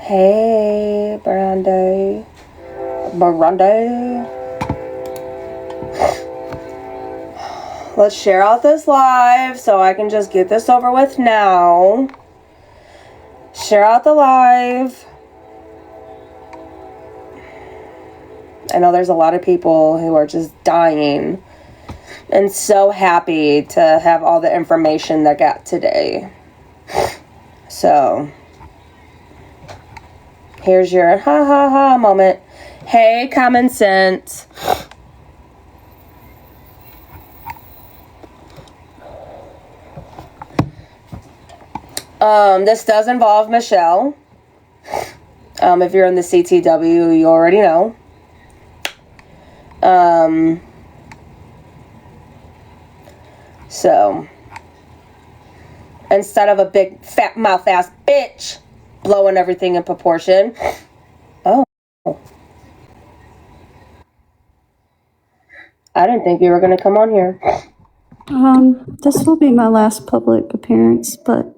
Hey, Brandy. Brandy. Let's share out this live so I can just get this over with now. Share out the live. I know there's a lot of people who are just dying and so happy to have all the information they got today. So, here's your ha ha ha moment. Hey, common sense. This does involve Michelle. If you're in the CTW, you already know. So, instead of a big fat mouth ass bitch blowing everything in proportion. Oh. I didn't think you were going to come on here. This will be my last public appearance, but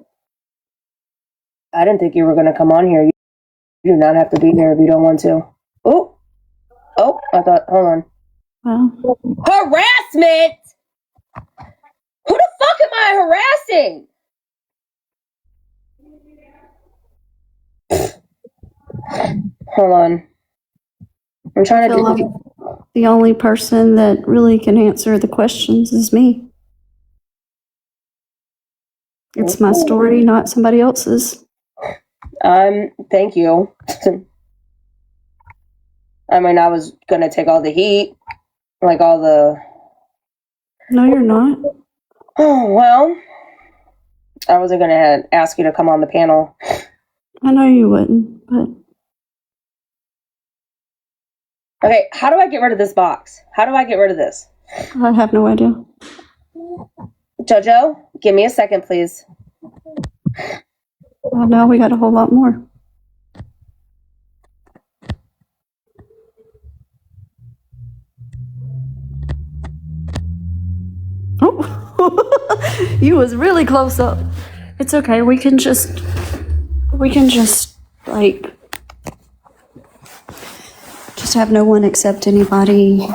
I didn't think you were going to come on here. You do not have to be here if you don't want to. Oh, I thought, hold on. well, Harassment! Who the fuck am I harassing? Hold on. I'm trying I to feel like the only person that really can answer the questions is me. It's my story, not somebody else's. Thank you. I mean, I was going to take all the heat. Like all the... No, you're not. Oh, well, I wasn't going to ask you to come on the panel. I know you wouldn't, but... Okay, how do I get rid of this box? How do I get rid of this? I have no idea. Jojo, give me a second, please. Well, now we got a whole lot more. Oh, you was really close up. It's okay. We can just like just have no one accept anybody.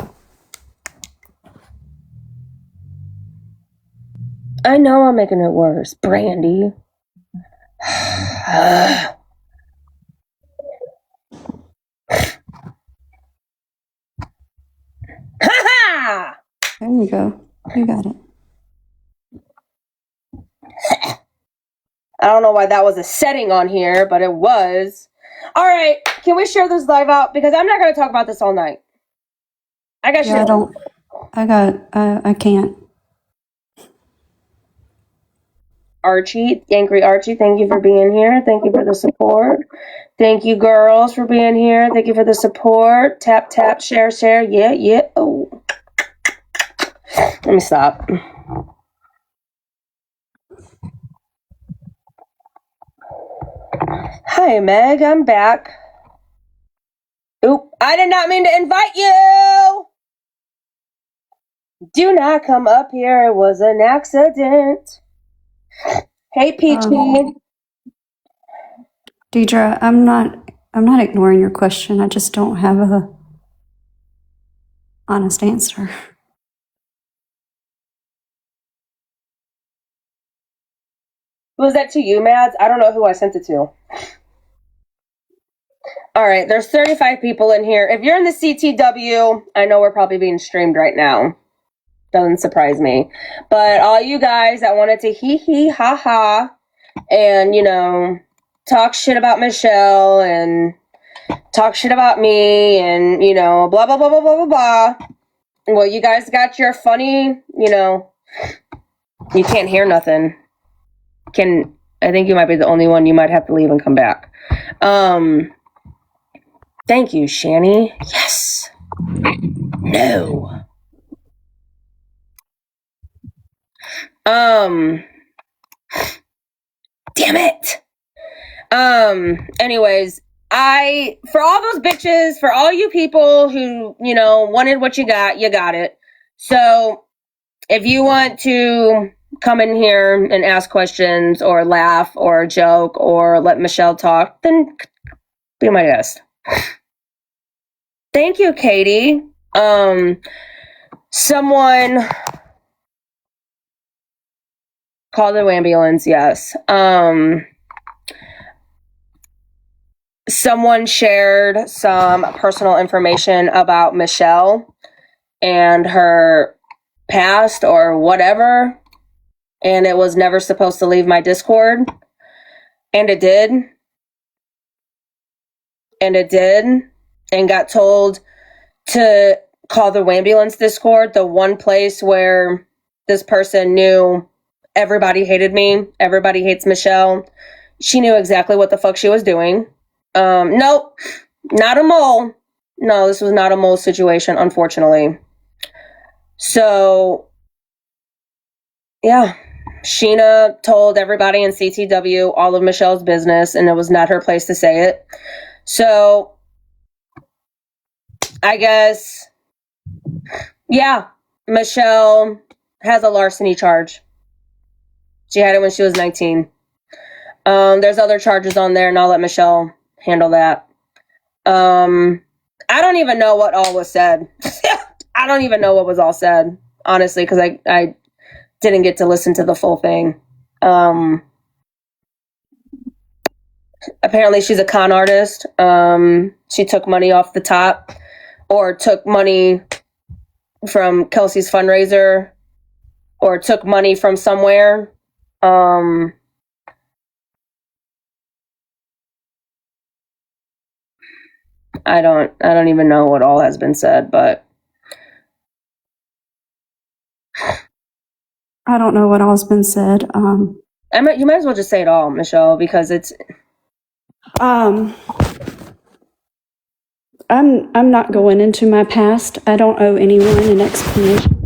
I know I'm making it worse, Brandy. Ha-ha! There you go. You got it. I don't know why that was a setting on here, but it was. All right, can we share this live out? Because I'm not going to talk about this all night. I got shit. I can't. Archie, Angry Archie, thank you for being here. Thank you for the support. Thank you, girls, for being here. Thank you for the support. Tap, tap, share, share. Yeah. Oh. Let me stop. Hi, Meg. I'm back. Oop. I did not mean to invite you. Do not come up here. It was an accident. Hey, Peachy. Deidre, I'm not ignoring your question. I just don't have a honest answer. Was that to you, Mads? I don't know who I sent it to. All right, there's 35 people in here. If you're in the CTW, I know we're probably being streamed right now. Doesn't surprise me. But all you guys that wanted to hee ha ha and, talk shit about Michelle and talk shit about me and, blah, blah, blah, blah, blah, blah, blah. Well, you guys got your funny, you can't hear nothing. I think you might be the only one. You might have to leave and come back. Thank you, Shani. Yes. No. Damn it. Anyways, for all those bitches, for all you people who, wanted what you got it. So if you want to come in here and ask questions or laugh or joke or let Michelle talk, then Be my guest. Thank you, Katie. Someone called the ambulance, yes. Someone shared some personal information about Michelle and her past or whatever, and it was never supposed to leave my Discord. And it did. And got told to call the ambulance Discord, the one place where this person knew everybody hated me, everybody hates Michelle. She knew exactly what the fuck she was doing. Nope, not a mole. No, this was not a mole situation, unfortunately. So, yeah, Sheena told everybody in CTW all of Michelle's business, and it was not her place to say it. So, I guess, yeah, Michelle has a larceny charge. She had it when she was 19. There's other charges on there, and I'll let Michelle handle that. I don't even know what all was said. I don't even know what was all said, honestly, because I didn't get to listen to the full thing. Apparently, she's a con artist. She took money off the top, or took money from Kelsey's fundraiser, or took money from somewhere. I don't even know what all has been said, but I don't know what all's been said. you might as well just say it all, Michelle, because it's I'm not going into my past. I don't owe anyone an explanation.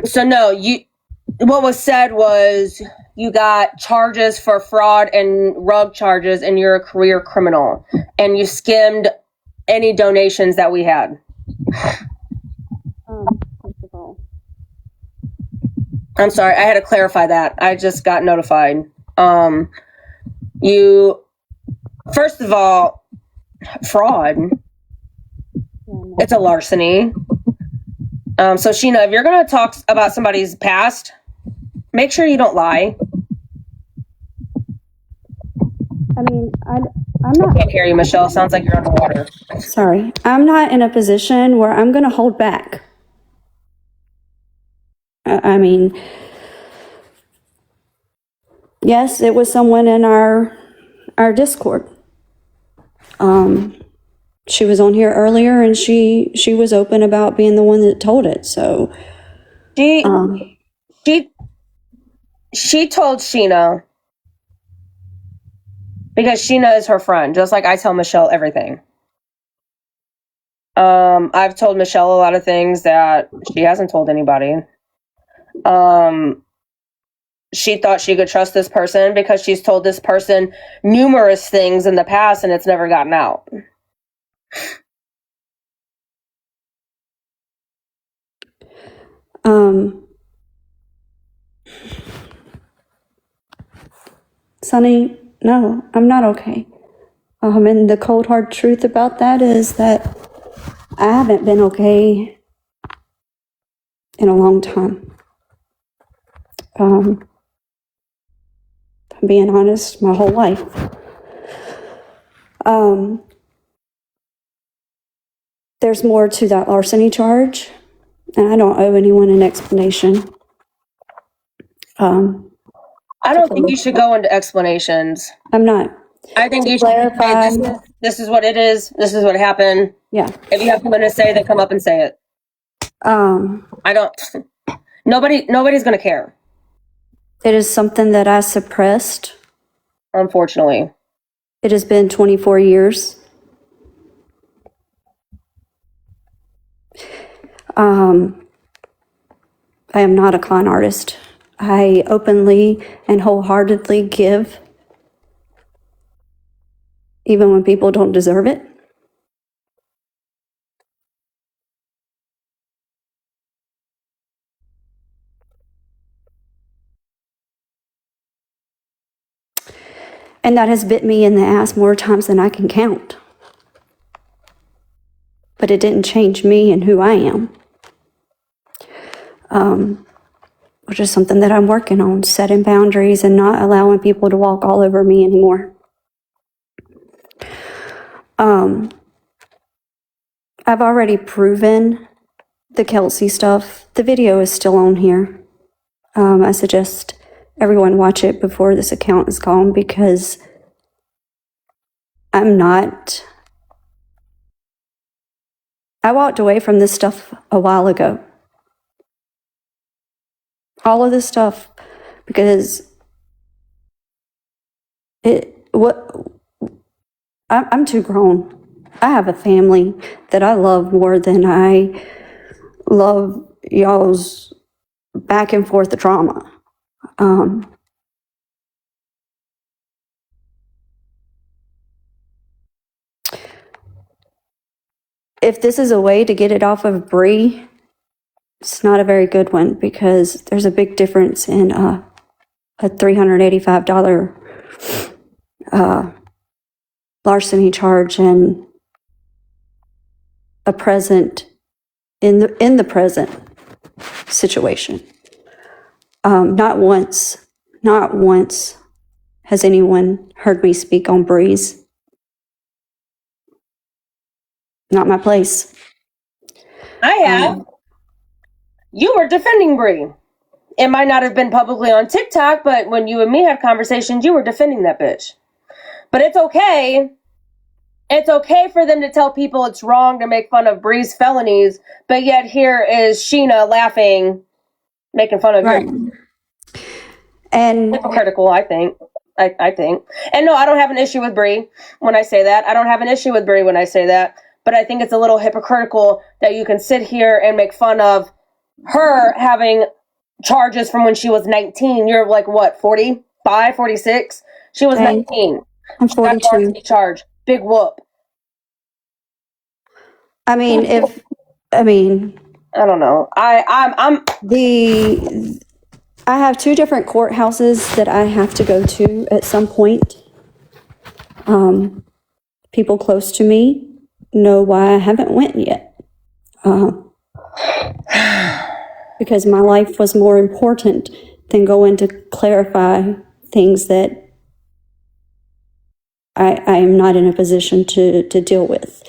so no, what was said was you got charges for fraud and rug charges, and you're a career criminal, and you skimmed any donations that we had. First of all, I'm sorry, I had to clarify that. I just got notified. You, first of all, fraud. It's a larceny. So Sheena, if you're going to talk about somebody's past, make sure you don't lie. I mean, I'm not. I can't hear you, Michelle. Sounds like you're underwater. Sorry, I'm not in a position where I'm going to hold back. I mean, yes, it was someone in our Discord. She was on here earlier, and she was open about being the one that told it. So She told Sheena, because Sheena is her friend, just like I tell Michelle everything. I've told Michelle a lot of things that she hasn't told anybody. She thought she could trust this person because she's told this person numerous things in the past, and it's never gotten out. Sonny, no, I'm not okay. And the cold hard truth about that is that I haven't been okay in a long time. If I'm being honest, my whole life. There's more to that larceny charge, and I don't owe anyone an explanation. I don't think you should go into explanations. I'm not. I think To you should clarify- say, this is what it is. This is what happened. Yeah. If you have something to say, then come up and say it. I don't. Nobody's going to care. It is something that I suppressed. Unfortunately. It has been 24 years. I am not a con artist. I openly and wholeheartedly give, even when people don't deserve it. And that has bit me in the ass more times than I can count. But it didn't change me and who I am. Which is something that I'm working on, setting boundaries and not allowing people to walk all over me anymore. I've already proven the Kelsey stuff. The video is still on here. I suggest everyone watch it before this account is gone, because I walked away from this stuff a while ago. All of this stuff, because I'm too grown. I have a family that I love more than I love y'all's back and forth drama. If this is a way to get it off of Bree, it's not a very good one, because there's a big difference in a $385 larceny charge and a present in the present situation. Not once has anyone heard me speak on Bree's. Not my place. I have. You were defending Bree. It might not have been publicly on TikTok, but when you and me had conversations, you were defending that bitch. But it's okay. It's okay for them to tell people it's wrong to make fun of Bree's felonies, but yet here is Sheena laughing, making fun of you. And hypocritical, I think. I think. And no, I don't have an issue with Bree when I say that. I don't have an issue with Bree when I say that. But I think it's a little hypocritical that you can sit here and make fun of her having charges from when she was 19. You're like, what, 45, 46? She was 19. I'm 42. Charge. Big whoop. I mean, I don't know. I have two different courthouses that I have to go to at some point. People close to me know why I haven't went yet. Because my life was more important than going to clarify things that I am not in a position to deal with.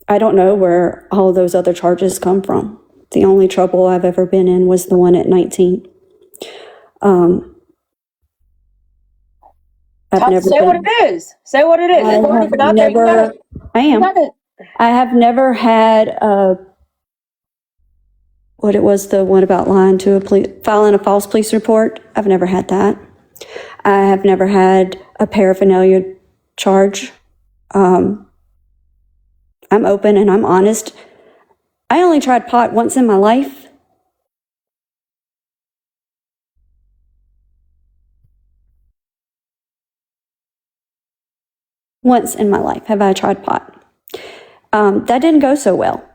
I don't know where all those other charges come from. The only trouble I've ever been in was the one at 19. Say what it is. Say what it is. I have never had what it was, the one about lying to filing a false police report. I've never had that. I have never had a paraphernalia charge. I'm open and I'm honest. I only tried pot once in my life. Once in my life have I tried pot. That didn't go so well.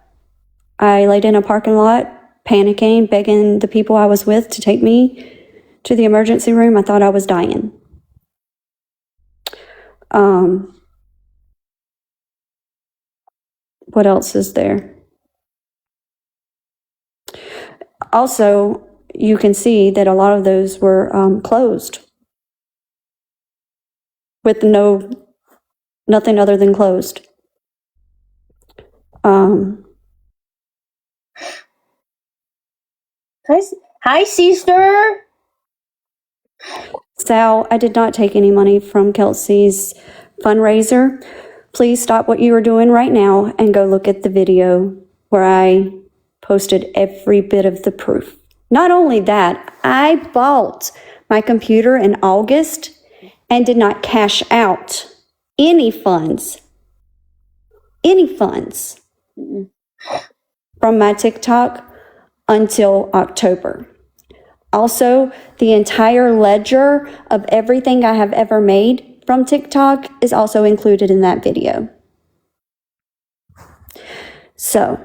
I laid in a parking lot, panicking, begging the people I was with to take me to the emergency room. I thought I was dying. What else is there? Also, you can see that a lot of those were closed with nothing other than closed. Hi, sister. Sal, I did not take any money from Kelsey's fundraiser. Please stop what you are doing right now and go look at the video where I posted every bit of the proof. Not only that, I bought my computer in August and did not cash out any funds from my TikTok until October. Also, the entire ledger of everything I have ever made from TikTok is also included in that video. So,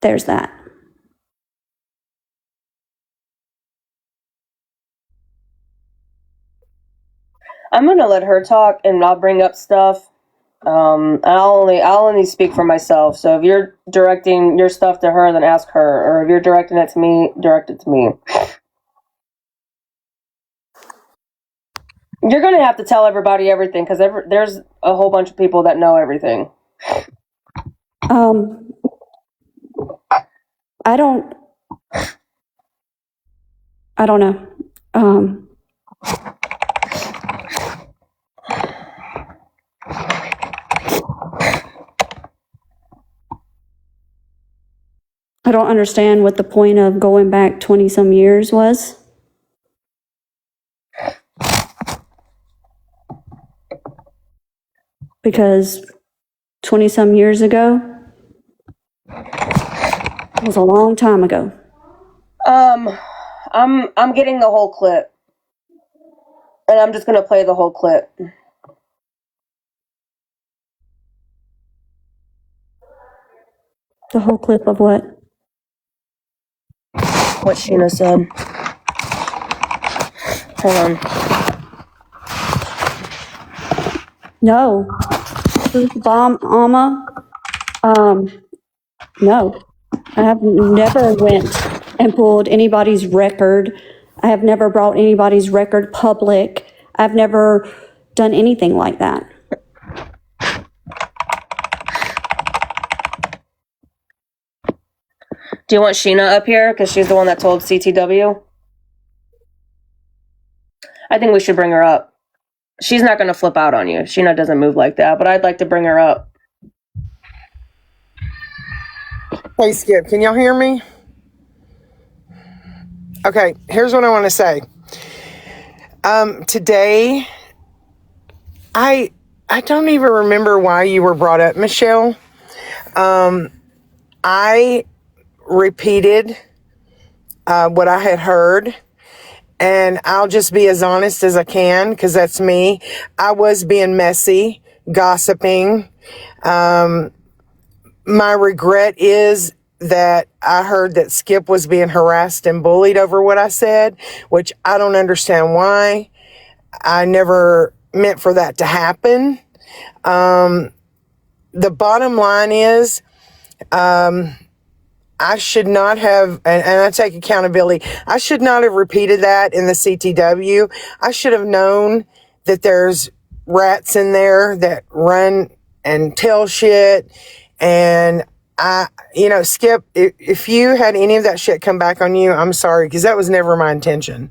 there's that. I'm gonna let her talk, and I'll bring up stuff. I'll only speak for myself. So if you're directing your stuff to her, then ask her. Or if you're directing it to me, direct it to me. You're gonna have to tell everybody everything because there's a whole bunch of people that know everything. I don't know. I don't understand what the point of going back 20 some years was. Because 20 some years ago was a long time ago. I'm getting the whole clip. And I'm just gonna play the whole clip. The whole clip of what? What Sheena said. Hold on. No. Bomb Alma. No. I have never went and pulled anybody's record. I have never brought anybody's record public. I've never done anything like that. Do you want Sheena up here? Because she's the one that told CTW. I think we should bring her up. She's not going to flip out on you. Sheena doesn't move like that, but I'd like to bring her up. Hey, Skip, can y'all hear me? Okay, here's what I want to say. Today, I don't even remember why you were brought up, Michelle. I repeated what I had heard, and I'll just be as honest as I can because that's me. I was being messy, gossiping. My regret is that I heard that Skip was being harassed and bullied over what I said, which I don't understand why. I never meant for that to happen. The bottom line is, I should not have, and I take accountability, I should not have repeated that in the CTW. I should have known that there's rats in there that run and tell shit. And Skip, if you had any of that shit come back on you, I'm sorry, because that was never my intention.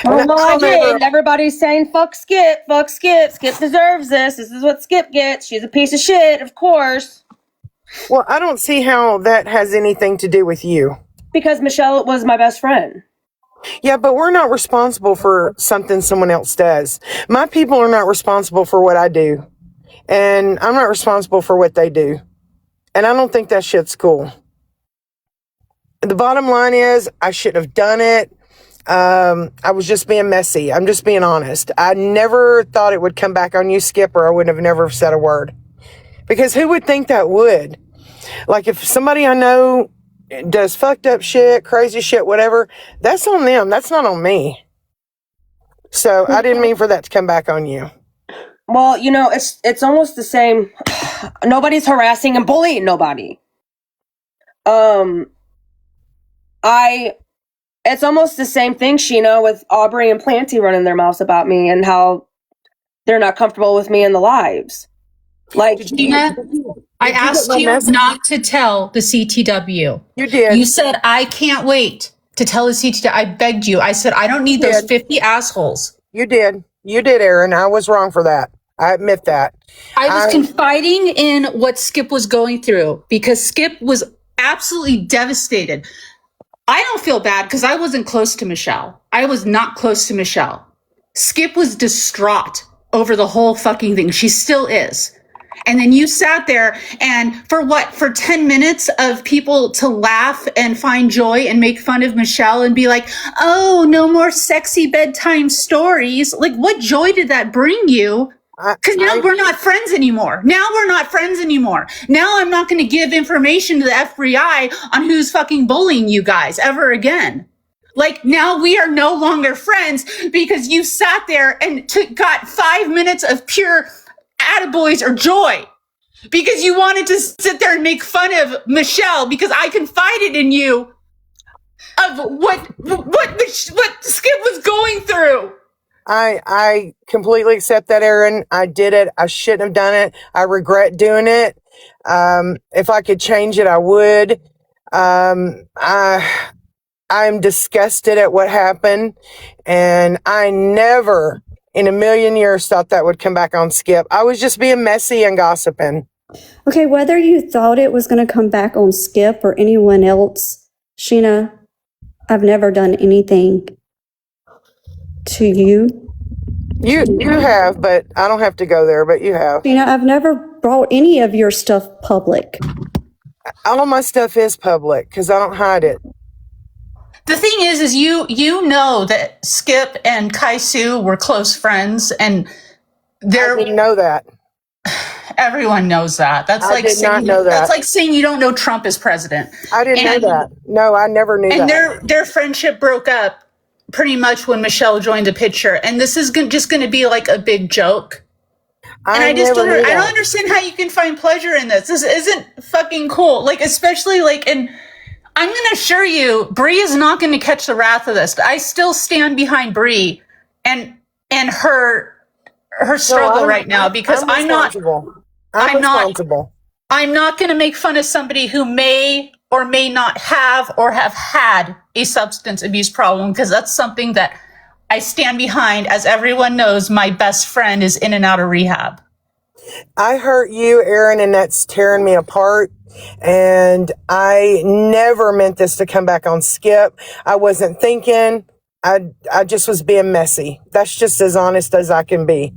Well, I did. Everybody's saying, fuck Skip, fuck Skip. Skip deserves this. This is what Skip gets. She's a piece of shit, of course. Well, I don't see how that has anything to do with you. Because Michelle was my best friend. Yeah, but we're not responsible for something someone else does. My people are not responsible for what I do. And I'm not responsible for what they do. And I don't think that shit's cool. The bottom line is, I shouldn't have done it. I was just being messy. I'm just being honest. I never thought it would come back on you, Skip, or I would have never said a word. Because who would think that would? Like, if somebody I know does fucked up shit, crazy shit, whatever, that's on them. That's not on me. So I didn't mean for that to come back on you. Well, it's almost the same. Nobody's harassing and bullying nobody. It's almost the same thing, Sheena, with Aubrey and Planty running their mouths about me and how they're not comfortable with me in the lives. Like, Sheena, I asked you not to tell the CTW. You did. You said, I can't wait to tell the CTW. I begged you. I said, I don't need those 50 assholes. You did. You did, Aaron. I was wrong for that. I admit that. I was confiding in what Skip was going through because Skip was absolutely devastated. I don't feel bad because I wasn't close to Michelle. I was not close to Michelle. Skip was distraught over the whole fucking thing. She still is. And then you sat there and for 10 minutes of people to laugh and find joy and make fun of Michelle and be like, oh, no more sexy bedtime stories. Like, what joy did that bring you? Because now we're not friends anymore. Now I'm not going to give information to the FBI on who's fucking bullying you guys ever again. Like now we are no longer friends because you sat there and got 5 minutes of pure attaboys or joy because you wanted to sit there and make fun of Michelle because I confided in you of what Skip was going through. I completely accept that, Aaron. I did it. I shouldn't have done it. I regret doing it. If I could change it, I would. I'm disgusted at what happened, and I never in a million years thought that would come back on Skip. I was just being messy and gossiping. Okay, whether you thought it was going to come back on Skip or anyone else, Sheena, I've never done anything to you. You have, but I don't have to go there, but you have. Sheena, I've never brought any of your stuff public. All of my stuff is public because I don't hide it. The thing is you know that Skip and Kai Su were close friends, and I didn't know that. everyone knows that. That's I like did not saying, know that. That's like saying you don't know Trump is president. I didn't know that. No, I never knew And that. their friendship broke up pretty much when Michelle joined the picture, and this is just going to be like a big joke. And I just don't understand how you can find pleasure in this. This isn't fucking cool. Like, especially like in, I'm going to assure you, Bree is not going to catch the wrath of this. I still stand behind Bree and her struggle right now because I'm not responsible. I'm not going to make fun of somebody who may or may not have or have had a substance abuse problem, because that's something that I stand behind. As everyone knows, my best friend is in and out of rehab. I hurt you, Aaron, and that's tearing me apart. And I never meant this to come back on Skip. I wasn't thinking. I just was being messy. That's just as honest as I can be.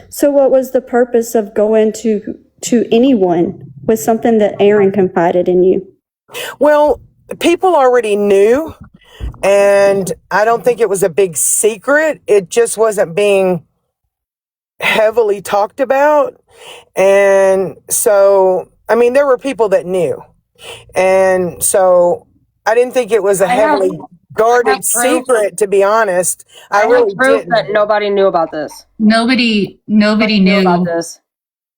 So what was the purpose of going to anyone with something that Aaron confided in you? Well, people already knew, and I don't think it was a big secret. It just wasn't being heavily talked about. And so, I mean, there were people that knew. And so I didn't think it was a heavily guarded secret, to be honest. I really didn't. That nobody knew about this. Nobody knew about this.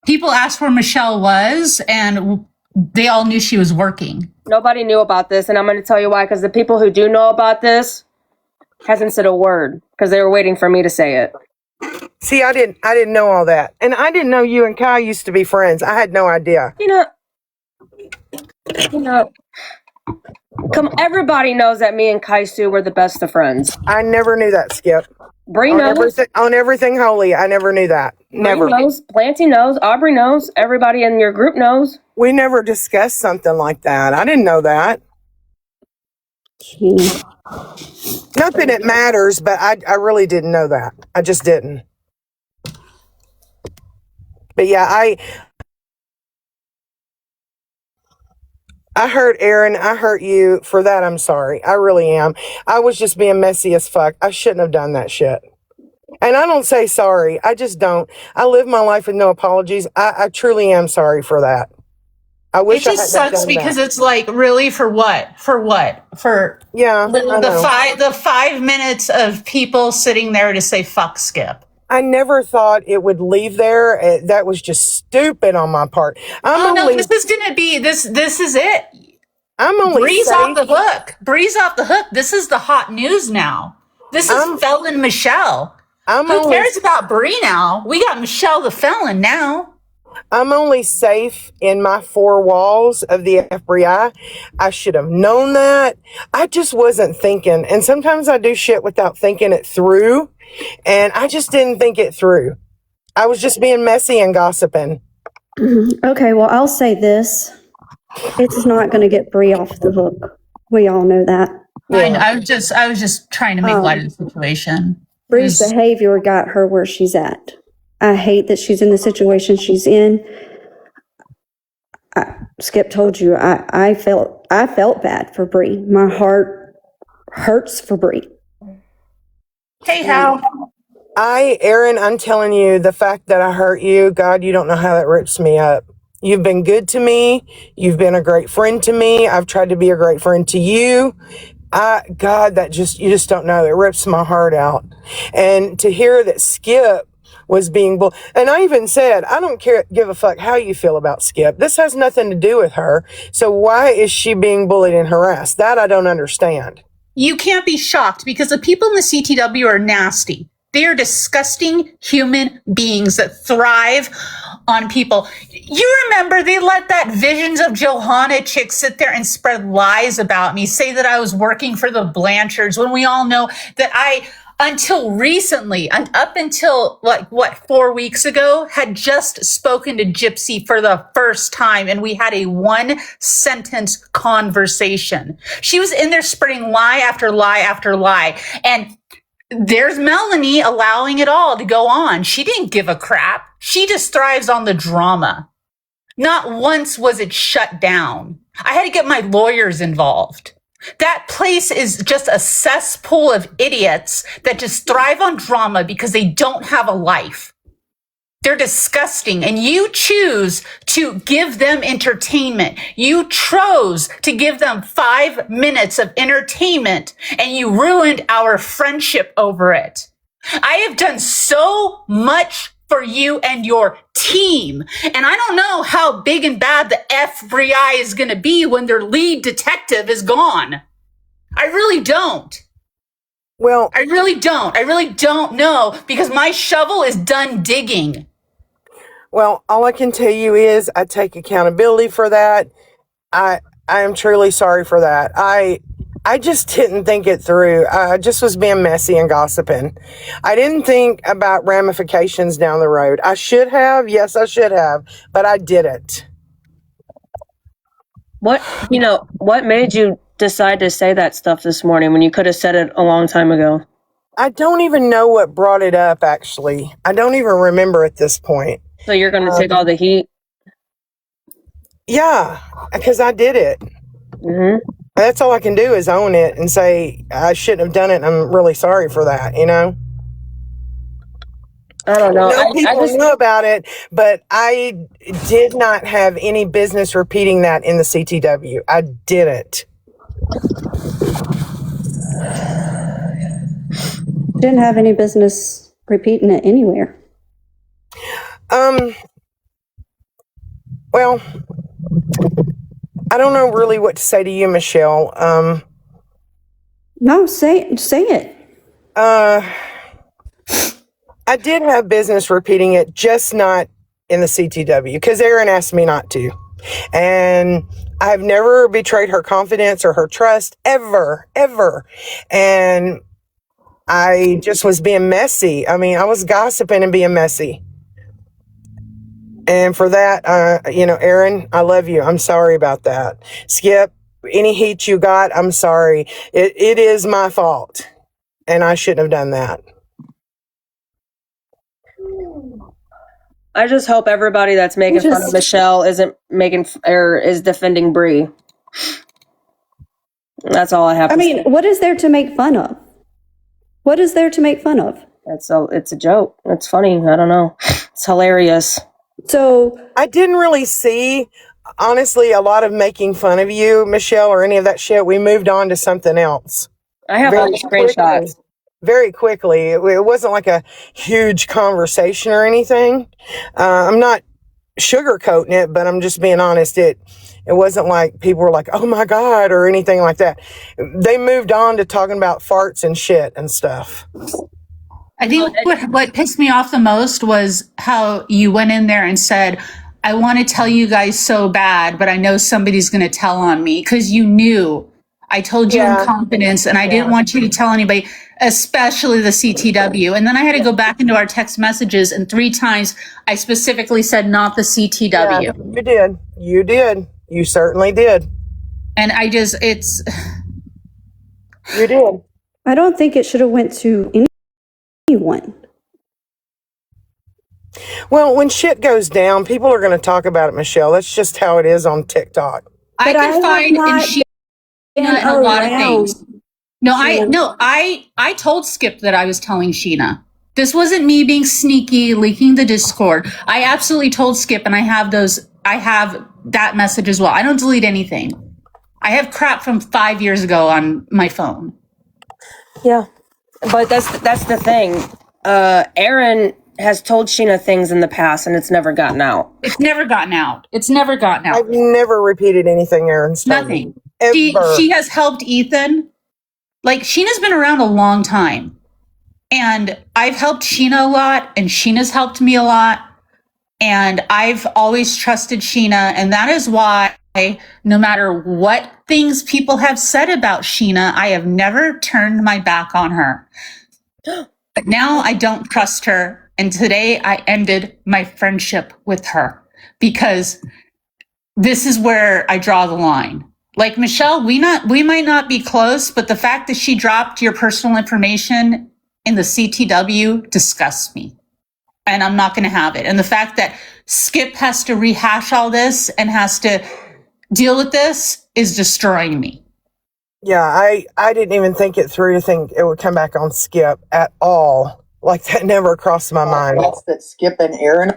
People asked where Michelle was, and they all knew she was working. Nobody knew about this, and I'm going to tell you why. Because the people who do know about this hasn't said a word because they were waiting for me to say it. See, I didn't know all that, and I didn't know you and Kai used to be friends. I had no idea. You know. Everybody knows that me and Kai Su were the best of friends. I never knew that, Skip. Bree knows. On everything holy, I never knew that. Never. Bree knows. Planty knows. Aubrey knows. Everybody in your group knows. We never discussed something like that. I didn't know that. Not that it matters, but I really didn't know that. I just didn't. But yeah, I hurt Aaron. I hurt you. For that, I'm sorry. I really am. I was just being messy as fuck. I shouldn't have done that shit. And I don't say sorry. I just don't. I live my life with no apologies. I truly am sorry for that. I wish it just sucks because it's like, really, for what? For what? For the 5 minutes of people sitting there to say fuck Skip. I never thought it would leave there. That was just stupid on my part. This is gonna be this is it. I'm only Bree's off the hook. Bree's off the hook. This is the hot news now. This is Felon Michelle. Who cares about Bree now? We got Michelle the Felon now. I'm only safe in my four walls of the FBI. I should have known that. I just wasn't thinking. And sometimes I do shit without thinking it through. And I just didn't think it through. I was just being messy and gossiping. Okay, well, I'll say this. It's not going to get Bree off the hook. We all know that. Yeah. I was just trying to make light of the situation. Bree's behavior got her where she's at. I hate that she's in the situation she's in. Skip told you I felt bad for Bree. My heart hurts for Bree. Hey, Hal. Aaron, I'm telling you, the fact that I hurt you, God, you don't know how that rips me up. You've been good to me. You've been a great friend to me. I've tried to be a great friend to you. God, you just don't know. It rips my heart out. And to hear that Skip was being bullied, and I even said, I don't give a fuck how you feel about Skip. This has nothing to do with her. So why is she being bullied and harassed? That I don't understand. You can't be shocked because the people in the CTW are nasty. They are disgusting human beings that thrive on people. You remember they let that Visions of Johanna chick sit there and spread lies about me, say that I was working for the Blanchards, when we all know that until recently, and up until 4 weeks ago, had just spoken to Gypsy for the first time, and we had a 1-sentence conversation. She was in there spreading lie after lie after lie, and there's Melanie allowing it all to go on. She didn't give a crap. She just thrives on the drama. Not once was it shut down. I had to get my lawyers involved. That place is just a cesspool of idiots that just thrive on drama because they don't have a life. They're disgusting, and you choose to give them entertainment. You chose to give them 5 minutes of entertainment, and you ruined our friendship over it. I have done so much for you and your team, and I don't know how big and bad the FBI is going to be when their lead detective is gone. I really don't. Well, I really don't. I really don't know, because my shovel is done digging. Well, all I can tell you is I take accountability for that. I am truly sorry for that. I just didn't think it through. I just was being messy and gossiping. I didn't think about ramifications down the road. I should have. Yes, I should have, but I didn't. What made you decide to say that stuff this morning when you could have said it a long time ago? I don't even know what brought it up, actually. I don't even remember at this point. So you're going to take all the heat? Yeah, because I did it. Mm-hmm. That's all I can do is own it and say I shouldn't have done it. And I'm really sorry for that, I don't know. People knew about it, but I did not have any business repeating that in the CTW. I didn't. Didn't have any business repeating it anywhere. Well, I don't know really what to say to you, Michelle. No, say it. I did have business repeating it, just not in the CTW, because Erin asked me not to. And I've never betrayed her confidence or her trust, ever. And I just was being messy. I mean, I was gossiping and being messy. And for that, Erin, I love you. I'm sorry about that. Skip, any heat you got, I'm sorry. It is my fault. And I shouldn't have done that. I just hope everybody that's making fun of Michelle isn't is defending Bree. That's all I have to say. What is there to make fun of? What is there to make fun of? It's a joke. It's funny. I don't know. It's hilarious. So I didn't really see, honestly, a lot of making fun of you, Michelle, or any of that shit. We moved on to something else. I have all the screenshots. Very quickly. It wasn't like a huge conversation or anything. I'm not sugarcoating it, but I'm just being honest. It wasn't like people were like, oh my God, or anything like that. They moved on to talking about farts and shit and stuff. I think what pissed me off the most was how you went in there and said, I want to tell you guys so bad, but I know somebody's going to tell on me, because you knew. I told you in confidence, and I didn't want you to tell anybody, especially the CTW. And then I had to go back into our text messages, and 3 times I specifically said not the CTW. Yeah, you did. You certainly did. And you did. I don't think it should have went to anyone. Well, when shit goes down, people are going to talk about it, Michelle. That's just how it is on TikTok. I can find in a lot of things. I told Skip that I was telling Sheena. This wasn't me being sneaky, leaking the Discord. I absolutely told Skip, and I have that message as well. I don't delete anything. I have crap from 5 years ago on my phone. Yeah. But that's the thing. Aaron has told Sheena things in the past and it's never gotten out. It's never gotten out. I've never repeated anything Aaron's told me. Nothing. Ever. She has helped Ethan. Like, Sheena's been around a long time. And I've helped Sheena a lot, and Sheena's helped me a lot. And I've always trusted Sheena. And that is why, no matter what things people have said about Sheena, I have never turned my back on her. But now I don't trust her. And today I ended my friendship with her because this is where I draw the line. Like, Michelle, we might not be close, but the fact that she dropped your personal information in the CTW disgusts me. And I'm not going to have it. And the fact that Skip has to rehash all this and has to deal with this is destroying me. Yeah, I didn't even think it through to think it would come back on Skip at all. Like, that never crossed my mind. That Skip and Aaron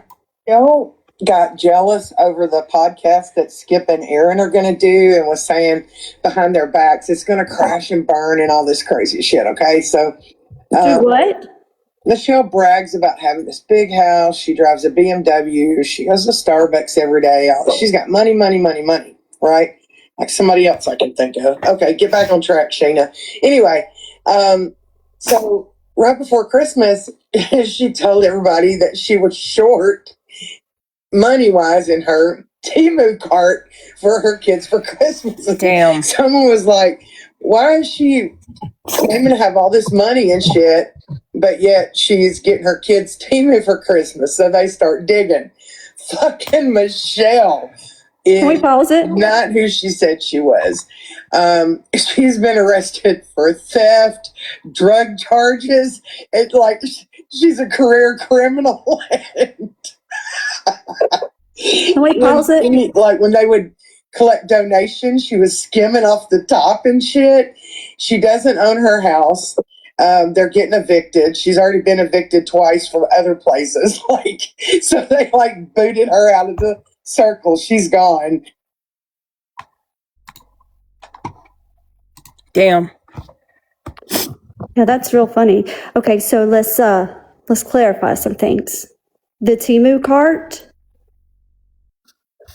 got jealous over the podcast that Skip and Aaron are going to do and was saying behind their backs it's going to crash and burn and all this crazy shit. Okay, so Do what? Michelle brags about having this big house. She drives a BMW. She goes to Starbucks every day. She's got money, right? Like somebody else I can think of. Okay, get back on track, Shayna. Anyway, so right before Christmas, she told everybody that she was short money-wise in her Temu cart for her kids for Christmas. Damn. Someone was like, why is she claiming to have all this money and shit, but yet she's getting her kids Temu for Christmas? So they start digging. Fucking Michelle is Can we pause it? not who she said she was. She's been arrested for theft, drug charges. It's like she's a career criminal. Can we pause it? Like when they would collect donations, she was skimming off the top and shit. She doesn't own her house. They're getting evicted. She's already been evicted twice from other places. Like, so they like booted her out of the circle. She's gone. Damn. Yeah, that's real funny. Okay, so let's clarify some things. The Temu cart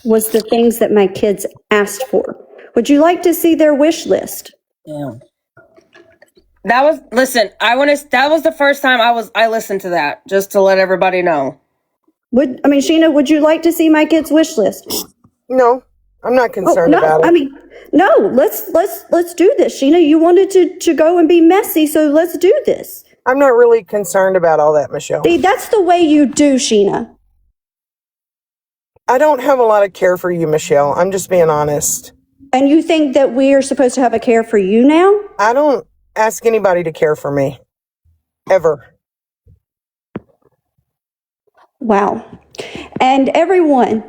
was the things that my kids asked for. Would you like to see their wish list? Damn. That was that was the first time I listened to that, just to let everybody know. Sheena, would you like to see my kids' wish list? No, I'm not concerned about it. No, let's do this. Sheena, you wanted to go and be messy, so let's do this. I'm not really concerned about all that, Michelle. See, that's the way you do, Sheena. I don't have a lot of care for you, Michelle. I'm just being honest. And you think that we are supposed to have a care for you now? I don't ask anybody to care for me. Ever. Wow. And everyone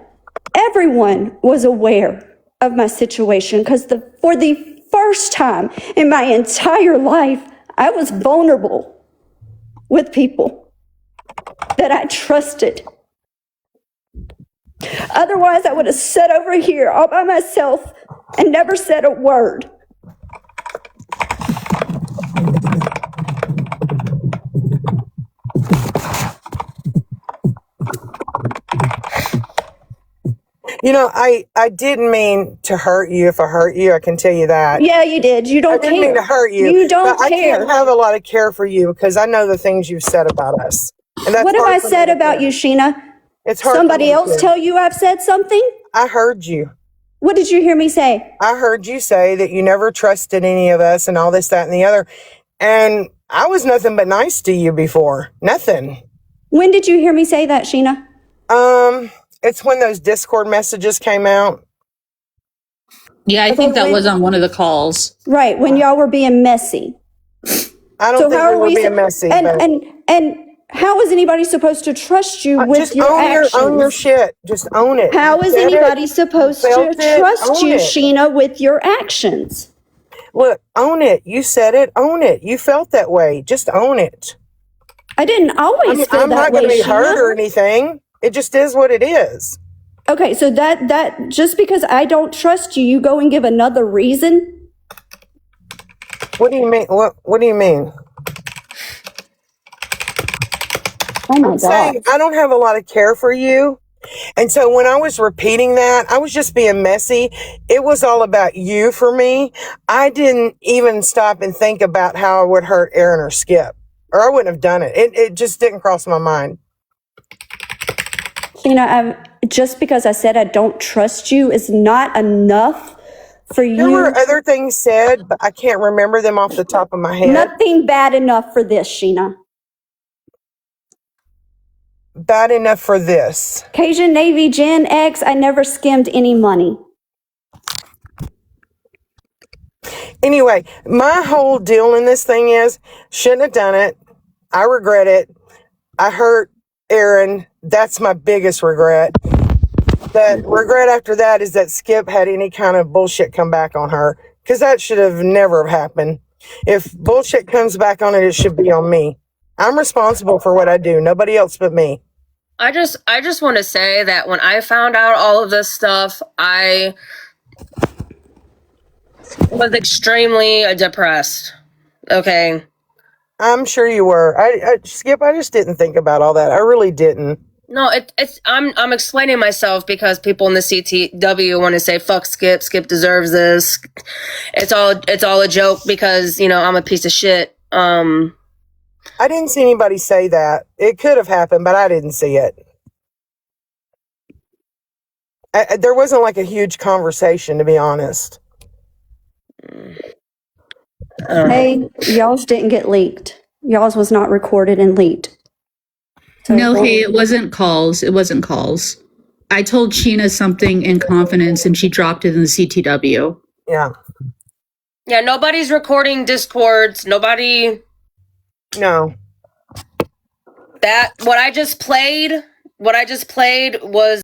was aware of my situation because for the first time in my entire life, I was vulnerable with people that I trusted. Otherwise, I would have sat over here all by myself and never said a word. You know, I didn't mean to hurt you. If I hurt you, I can tell you that. Yeah, you did. You I don't didn't care. mean to hurt you. You don't but care. I can't have a lot of care for you because I know the things you've said about us. And that's What have hard I for me said to about do. you, Sheena? It's hard. Somebody for me else to do. tell you I've said something? I heard you. What did you hear me say? I heard you say that you never trusted any of us and all this, that, and the other. And I was nothing but nice to you before. Nothing. When did you hear me say that, Sheena? It's when those Discord messages came out. Yeah, I think that was on one of the calls. Right, when y'all were being messy. I don't think we were being messy. but And how is anybody supposed to trust you with just your actions? own your shit. Just own it. How You is said anybody it. supposed You to felt it. trust Own you, it. Sheena, with your actions? Look, own it. You said it. Own it. You felt that way. Just own it. I didn't always feel I'm that not way, going to be hurt Sheena. or anything. It just is what it is. Okay, so that just because I don't trust you, you go and give another reason? What do you mean? What do you mean? Oh my I'm saying God. I don't have a lot of care for you. And so when I was repeating that, I was just being messy. It was all about you for me. I didn't even stop and think about how I would hurt Aaron or Skip, or I wouldn't have done it. It just didn't cross my mind. Just because I said I don't trust you is not enough for There were you. other things said, but I can't remember them off the top of my head. Nothing bad enough for this, Sheena. Bad enough for this. Cajun Navy Gen X, I never skimmed any money. Anyway, my whole deal in this thing is, shouldn't have done it. I regret it. I hurt Aaron. That's my biggest regret. The regret after that is that Skip had any kind of bullshit come back on her, because that should have never happened. If bullshit comes back on it, it should be on me. I'm responsible for what I do. Nobody else but me. I just want to say that when I found out all of this stuff, I was extremely depressed. Okay. I'm sure you were. Skip, I just didn't think about all that. I really didn't. No, it's I'm explaining myself because people in the CTW want to say fuck Skip. Skip deserves this. It's all a joke because, you know, I'm a piece of shit. I didn't see anybody say that. It could have happened, but I didn't see it. There wasn't like a huge conversation, to be honest. Hey, y'all's didn't get leaked. Y'all's was not recorded and leaked. So No, hey, it wasn't calls. It wasn't calls. I told Sheena something in confidence and she dropped it in the CTW. Yeah. Yeah, nobody's recording Discords. Nobody. No. What I just played was